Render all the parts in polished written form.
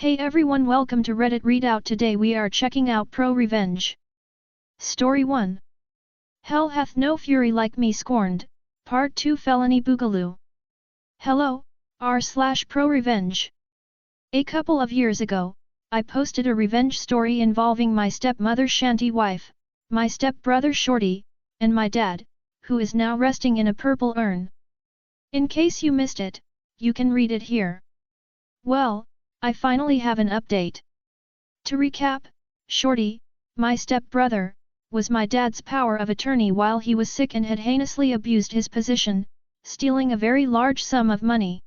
Hey everyone, welcome to Reddit Readout. Today we are checking out ProRevenge. Story 1. Hell hath no fury like me. Scorned, Part 2. Felony Boogaloo. Hello, r/ProRevenge. A couple of years ago, I posted a revenge story involving my stepmother Shanty wife, my stepbrother Shorty, and my dad, who is now resting in a purple urn. In case you missed it, you can read it here. Well, I finally have an update. To recap, Shorty, my stepbrother, was my dad's power of attorney while he was sick and had heinously abused his position, stealing a very large sum of money.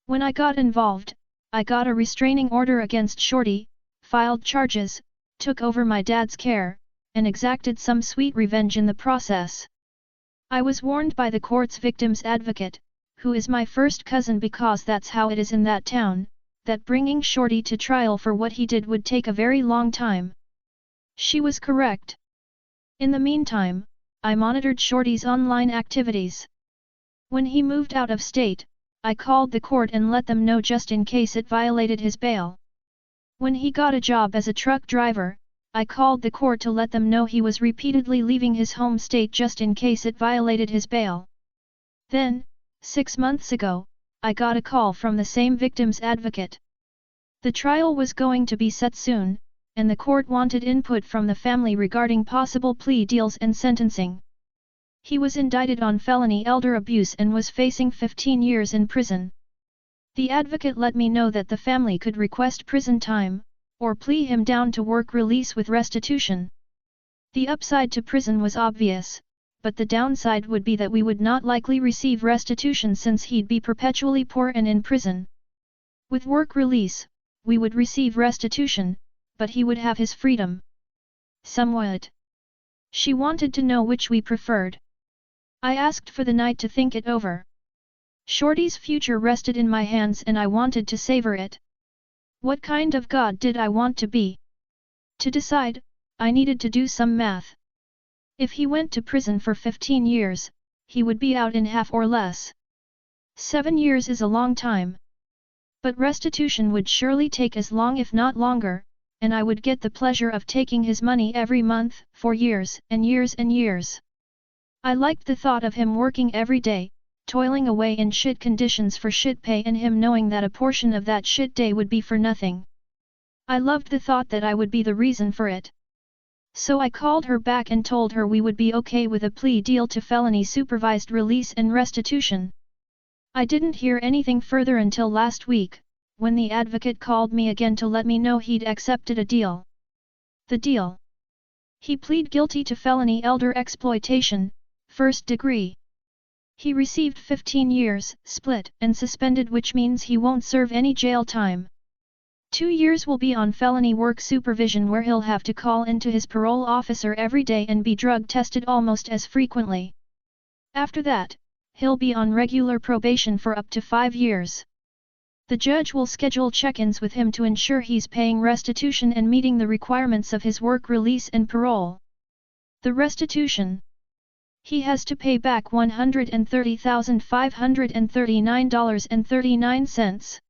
When I got involved, I got a restraining order against Shorty, filed charges, took over my dad's care, and exacted some sweet revenge in the process. I was warned by the court's victim's advocate, who is my first cousin because that's how it is in that town, that bringing Shorty to trial for what he did would take a very long time. She was correct. In the meantime, I monitored Shorty's online activities. When he moved out of state, I called the court and let them know just in case it violated his bail. When he got a job as a truck driver, I called the court to let them know he was repeatedly leaving his home state just in case it violated his bail. Then, 6 months ago, I got a call from the same victim's advocate. The trial was going to be set soon, and the court wanted input from the family regarding possible plea deals and sentencing. He was indicted on felony elder abuse and was facing 15 years in prison. The advocate let me know that the family could request prison time, or plea him down to work release with restitution. The upside to prison was obvious, but the downside would be that we would not likely receive restitution since he'd be perpetually poor and in prison. With work release, we would receive restitution, but he would have his freedom. Somewhat. She wanted to know which we preferred. I asked for the night to think it over. Shorty's future rested in my hands and I wanted to savor it. What kind of god did I want to be? To decide, I needed to do some math. If he went to prison for 15 years, he would be out in half or less. 7 years is a long time. But restitution would surely take as long if not longer, and I would get the pleasure of taking his money every month, for years and years and years. I liked the thought of him working every day, toiling away in shit conditions for shit pay and him knowing that a portion of that shit day would be for nothing. I loved the thought that I would be the reason for it. So I called her back and told her we would be okay with a plea deal to felony supervised release and restitution. I didn't hear anything further until last week, when the advocate called me again to let me know he'd accepted a deal. The deal? He pleaded guilty to felony elder exploitation, 1st degree. He received 15 years, split and suspended, which means he won't serve any jail time. 2 years will be on felony work supervision where he'll have to call into his parole officer every day and be drug tested almost as frequently. After that, he'll be on regular probation for up to 5 years. The judge will schedule check-ins with him to ensure he's paying restitution and meeting the requirements of his work release and parole. The restitution. He has to pay back $130,539.39.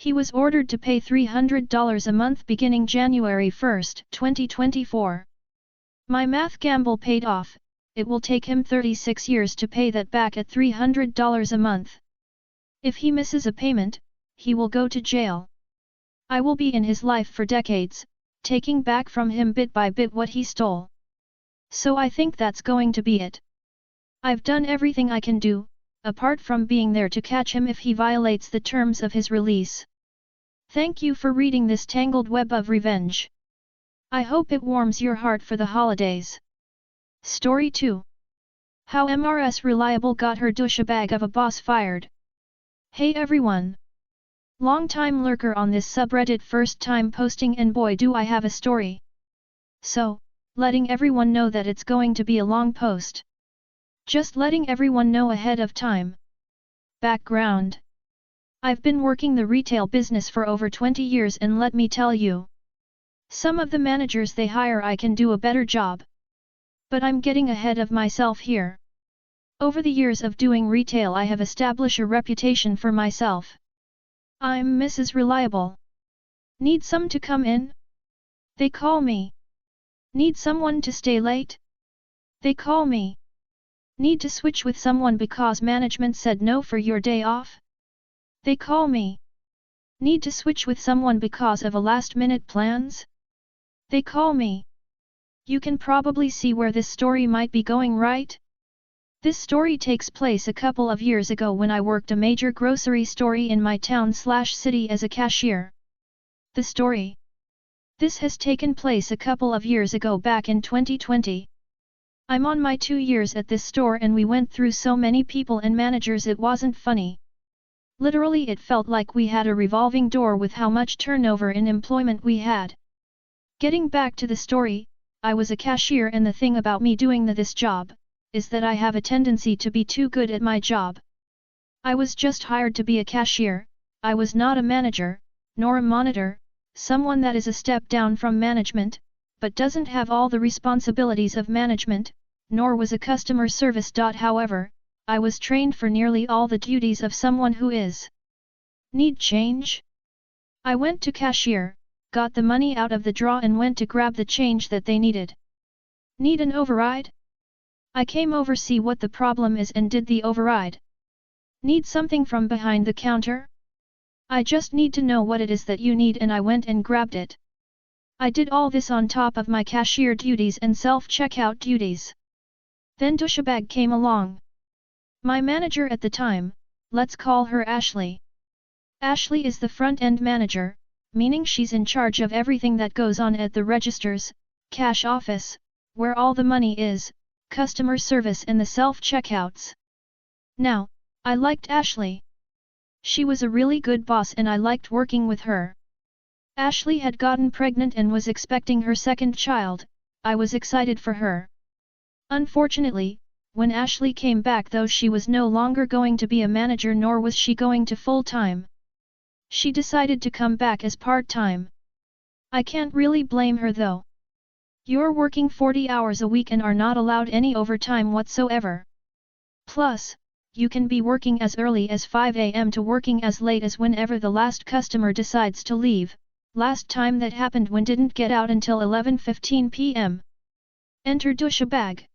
He was ordered to pay $300 a month beginning January 1, 2024. My math gamble paid off. It will take him 36 years to pay that back at $300 a month. If he misses a payment, he will go to jail. I will be in his life for decades, taking back from him bit by bit what he stole. So I think that's going to be it. I've done everything I can do, apart from being there to catch him if he violates the terms of his release. Thank you for reading this tangled web of revenge. I hope it warms your heart for the holidays. Story 2. How MRS Reliable got her douchebag of a boss fired. Hey everyone! Long-time lurker on this subreddit, first time posting, and boy do I have a story. So, letting everyone know that it's going to be a long post. Just letting everyone know ahead of time. Background. I've been working the retail business for over 20 years and let me tell you. Some of the managers they hire I can do a better job. But I'm getting ahead of myself here. Over the years of doing retail I have established a reputation for myself. I'm Mrs. Reliable. Need some to come in? They call me. Need someone to stay late? They call me. Need to switch with someone because management said no for your day off? They call me. Need to switch with someone because of a last-minute plans? They call me. You can probably see where this story might be going, right? This story takes place a couple of years ago when I worked a major grocery store in my town/city as a cashier. The story. This has taken place a couple of years ago back in 2020. I'm on my 2 years at this store and we went through so many people and managers it wasn't funny. Literally it felt like we had a revolving door with how much turnover in employment we had. Getting back to the story, I was a cashier and the thing about me doing this job, is that I have a tendency to be too good at my job. I was just hired to be a cashier, I was not a manager, nor a monitor, someone that is a step down from management, but doesn't have all the responsibilities of management, nor was a customer service. However, I was trained for nearly all the duties of someone who is. Need change? I went to cashier, got the money out of the drawer and went to grab the change that they needed. Need an override? I came over see what the problem is and did the override. Need something from behind the counter? I just need to know what it is that you need and I went and grabbed it. I did all this on top of my cashier duties and self-checkout duties. Then douchebag came along. My manager at the time, let's call her Ashley. Ashley is the front-end manager, meaning she's in charge of everything that goes on at the registers, cash office, where all the money is, customer service and the self-checkouts. Now, I liked Ashley. She was a really good boss and I liked working with her. Ashley had gotten pregnant and was expecting her second child. I was excited for her. Unfortunately, when Ashley came back though she was no longer going to be a manager nor was she going to full-time. She decided to come back as part-time. I can't really blame her though. You're working 40 hours a week and are not allowed any overtime whatsoever. Plus, you can be working as early as 5 a.m. to working as late as whenever the last customer decides to leave. Last time that happened when didn't get out until 11:15 p.m. Enter douchebag.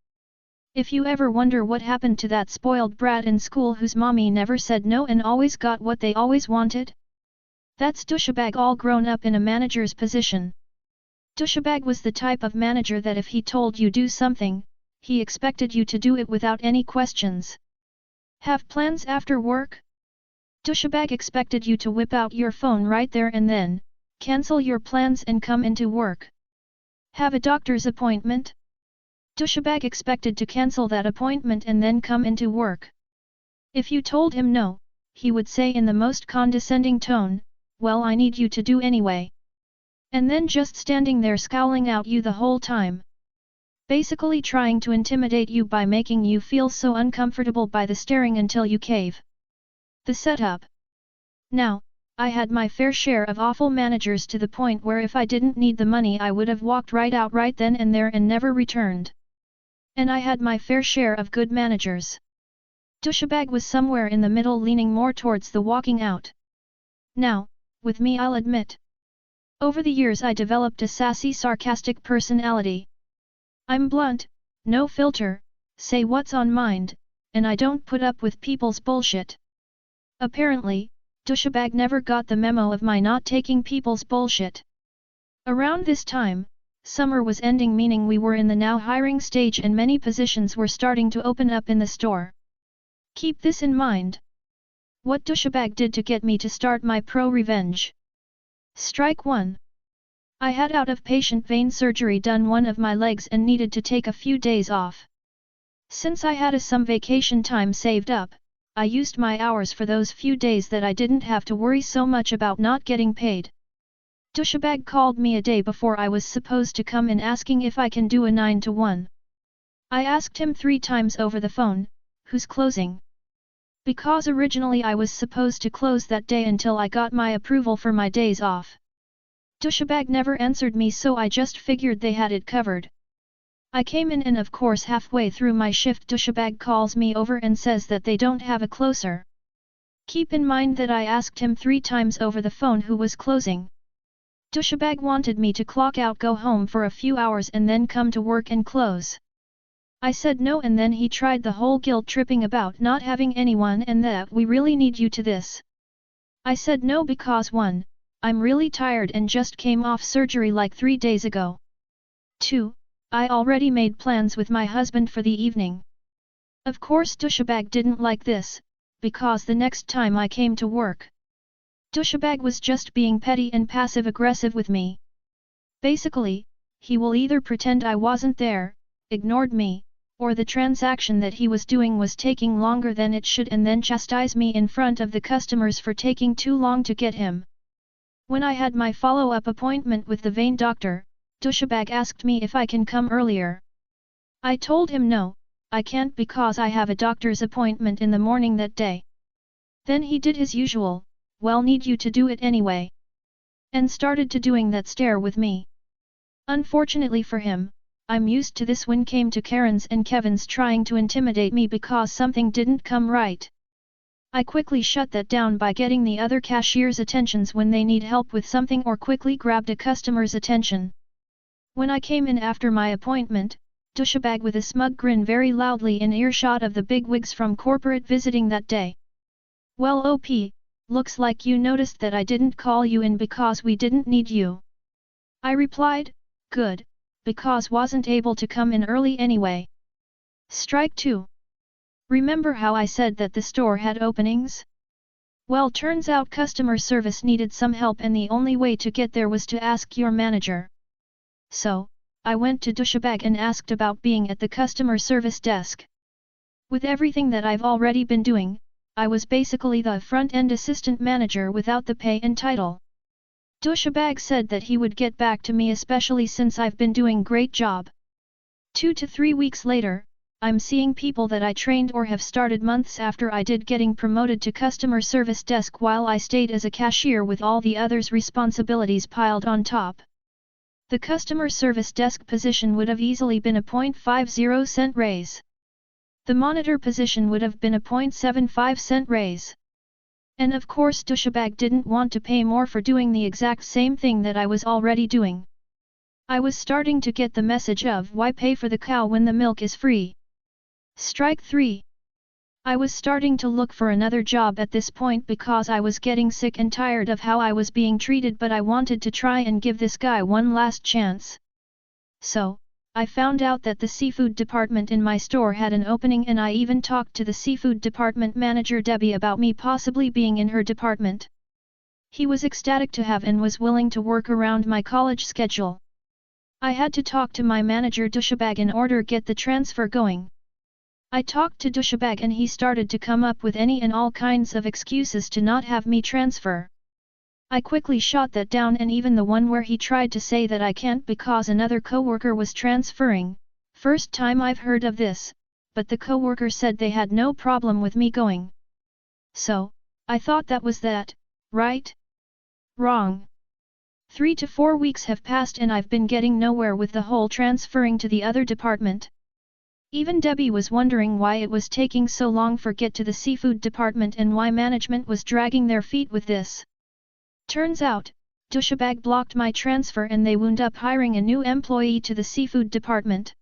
If you ever wonder what happened to that spoiled brat in school whose mommy never said no and always got what they always wanted? That's douchebag all grown up in a manager's position. Douchebag was the type of manager that if he told you do something, he expected you to do it without any questions. Have plans after work? Douchebag expected you to whip out your phone right there and then, cancel your plans and come into work. Have a doctor's appointment? Douchebag expected to cancel that appointment and then come into work. If you told him no, he would say in the most condescending tone, "Well, I need you to do anyway." And then just standing there scowling at you the whole time. Basically trying to intimidate you by making you feel so uncomfortable by the staring until you cave. The setup. Now, I had my fair share of awful managers to the point where if I didn't need the money I would have walked right out right then and there and never returned. And I had my fair share of good managers. Douchebag was somewhere in the middle leaning more towards the walking out. Now, with me I'll admit. Over the years I developed a sassy sarcastic personality. I'm blunt, no filter, say what's on mind, and I don't put up with people's bullshit. Apparently, douchebag never got the memo of my not taking people's bullshit. Around this time, summer was ending meaning we were in the now hiring stage and many positions were starting to open up in the store. Keep this in mind. What douchebag did to get me to start my ProRevenge? Strike 1. I had out-of-patient vein surgery done one of my legs and needed to take a few days off. Since I had some vacation time saved up, I used my hours for those few days that I didn't have to worry so much about not getting paid. Douchebag called me a day before I was supposed to come in asking if I can do a 9 to 1. I asked him 3 times over the phone, who's closing? Because originally I was supposed to close that day until I got my approval for my days off. Douchebag never answered me so I just figured they had it covered. I came in and of course halfway through my shift douchebag calls me over and says that they don't have a closer. Keep in mind that I asked him 3 times over the phone who was closing. Douchebag wanted me to clock out, go home for a few hours and then come to work and close. I said no, and then he tried the whole guilt tripping about not having anyone and that we really need you to this. I said no because 1. I'm really tired and just came off surgery like 3 days ago. 2. I already made plans with my husband for the evening. Of course Douchebag didn't like this, because the next time I came to work, Douchebag was just being petty and passive-aggressive with me. Basically, he will either pretend I wasn't there, ignored me, or the transaction that he was doing was taking longer than it should and then chastise me in front of the customers for taking too long to get him. When I had my follow-up appointment with the vein doctor, Douchebag asked me if I can come earlier. I told him no, I can't because I have a doctor's appointment in the morning that day. Then he did his usual, well, need you to do it anyway, and started to doing that stare with me. Unfortunately for him, I'm used to this when came to Karen's and Kevin's trying to intimidate me because something didn't come right. I quickly shut that down by getting the other cashiers' attentions when they need help with something or quickly grabbed a customer's attention. When I came in after my appointment, Douchebag with a smug grin very loudly in earshot of the bigwigs from corporate visiting that day. Well, OP, looks like you noticed that I didn't call you in because we didn't need you. I replied, good, because wasn't able to come in early anyway. Strike 2. Remember how I said that the store had openings? Well, turns out customer service needed some help and the only way to get there was to ask your manager. So, I went to Douchebag and asked about being at the customer service desk. With everything that I've already been doing, I was basically the front-end assistant manager without the pay and title. Douchebag said that he would get back to me, especially since I've been doing great job. 2 to 3 weeks later, I'm seeing people that I trained or have started months after I did getting promoted to customer service desk while I stayed as a cashier with all the others' responsibilities piled on top. The customer service desk position would have easily been a 0.50 cent raise. The monitor position would have been a 0.75 cent raise. And of course Douchebag didn't want to pay more for doing the exact same thing that I was already doing. I was starting to get the message of why pay for the cow when the milk is free. Strike 3. I was starting to look for another job at this point because I was getting sick and tired of how I was being treated, but I wanted to try and give this guy one last chance. So, I found out that the seafood department in my store had an opening and I even talked to the seafood department manager Debbie about me possibly being in her department. He was ecstatic to have and was willing to work around my college schedule. I had to talk to my manager Douchebag in order to get the transfer going. I talked to Douchebag and he started to come up with any and all kinds of excuses to not have me transfer. I quickly shot that down, and even the one where he tried to say that I can't because another coworker was transferring. First time I've heard of this, but the coworker said they had no problem with me going. So, I thought that was that, right? Wrong. 3 to 4 weeks have passed and I've been getting nowhere with the whole transferring to the other department. Even Debbie was wondering why it was taking so long for get to the seafood department and why management was dragging their feet with this. Turns out, Douchebag blocked my transfer and they wound up hiring a new employee to the seafood department.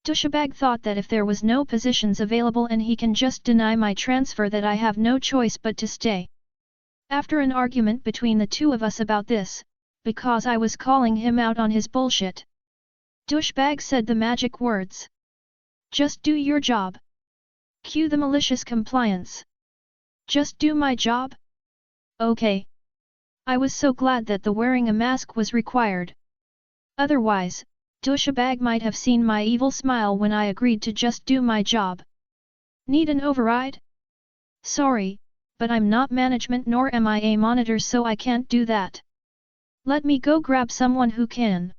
Douchebag thought that if there was no positions available and he can just deny my transfer, that I have no choice but to stay. After an argument between the two of us about this, because I was calling him out on his bullshit, Douchebag said the magic words. Just do your job. Cue the malicious compliance. Just do my job? Okay. I was so glad that the wearing a mask was required. Otherwise, Douchebag might have seen my evil smile when I agreed to just do my job. Need an override? Sorry, but I'm not management nor am I a monitor, so I can't do that. Let me go grab someone who can.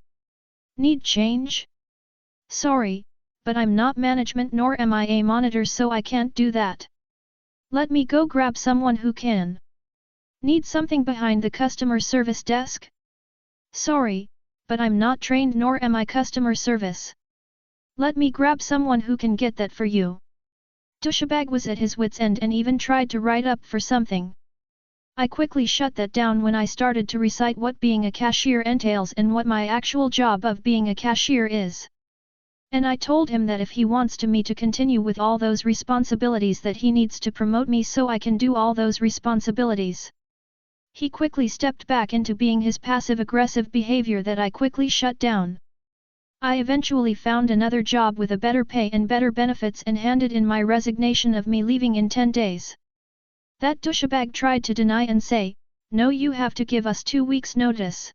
Need change? Sorry, but I'm not management nor am I a monitor, so I can't do that. Let me go grab someone who can. Need something behind the customer service desk? Sorry, but I'm not trained nor am I customer service. Let me grab someone who can get that for you. Douchebag was at his wit's end and even tried to write up for something. I quickly shut that down when I started to recite what being a cashier entails and what my actual job of being a cashier is. And I told him that if he wants me to continue with all those responsibilities that he needs to promote me so I can do all those responsibilities. He quickly stepped back into being his passive-aggressive behavior that I quickly shut down. I eventually found another job with a better pay and better benefits and handed in my resignation of me leaving in 10 days. That douchebag tried to deny and say, "No, you have to give us 2 weeks notice."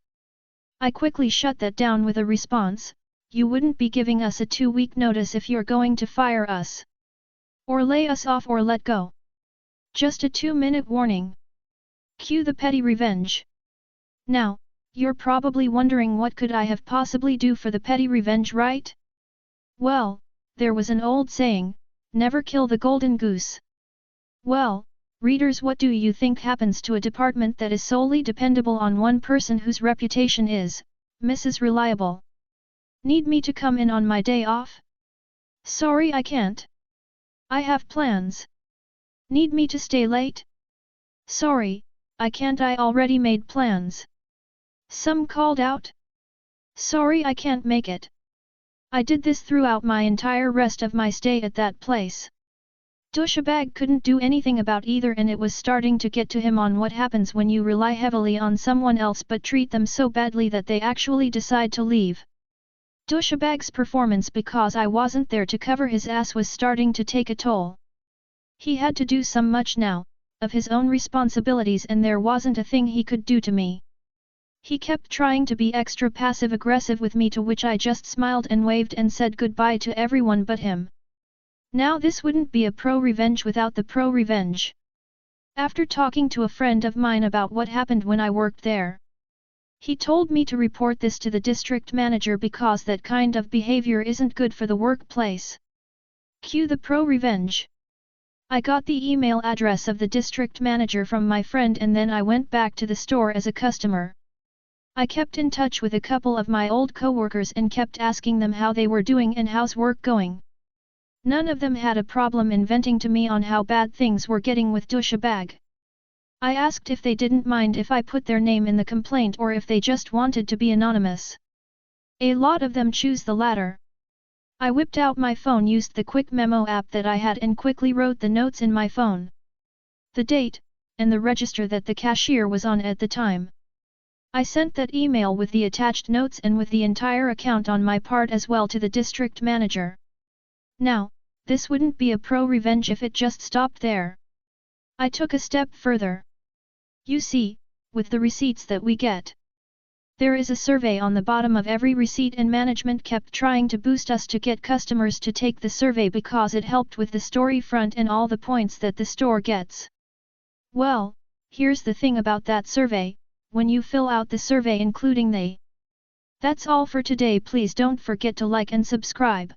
I quickly shut that down with a response, "You wouldn't be giving us a 2-week notice if you're going to fire us. Or lay us off or let go. Just a 2-minute warning." Cue the petty revenge. Now, you're probably wondering what could I have possibly do for the petty revenge, right? Well, there was an old saying, never kill the golden goose. Well, readers, what do you think happens to a department that is solely dependable on one person whose reputation is, Mrs. Reliable? Need me to come in on my day off? Sorry, I can't. I have plans. Need me to stay late? Sorry, I can't, I already made plans. Some called out? Sorry, I can't make it. I did this throughout my entire rest of my stay at that place. Douchebag couldn't do anything about either, and it was starting to get to him on what happens when you rely heavily on someone else but treat them so badly that they actually decide to leave. Douchebag's performance because I wasn't there to cover his ass was starting to take a toll. He had to do so much now, of his own responsibilities, and there wasn't a thing he could do to me. He kept trying to be extra passive-aggressive with me, to which I just smiled and waved and said goodbye to everyone but him. Now this wouldn't be a pro-revenge without the pro-revenge. After talking to a friend of mine about what happened when I worked there, he told me to report this to the district manager because that kind of behavior isn't good for the workplace. Cue the pro-revenge. I got the email address of the district manager from my friend, and then I went back to the store as a customer. I kept in touch with a couple of my old coworkers and kept asking them how they were doing and how's work going. None of them had a problem in venting to me on how bad things were getting with douchebag. I asked if they didn't mind if I put their name in the complaint or if they just wanted to be anonymous. A lot of them choose the latter. I whipped out my phone, used the quick memo app that I had, and quickly wrote the notes in my phone. The date, and the register that the cashier was on at the time. I sent that email with the attached notes and with the entire account on my part as well to the district manager. Now, this wouldn't be a pro-revenge if it just stopped there. I took a step further. You see, with the receipts that we get, there is a survey on the bottom of every receipt, and management kept trying to boost us to get customers to take the survey because it helped with the story front and all the points that the store gets. Well, here's the thing about that survey, when you fill out the survey including they. That's all for today. Please don't forget to like and subscribe.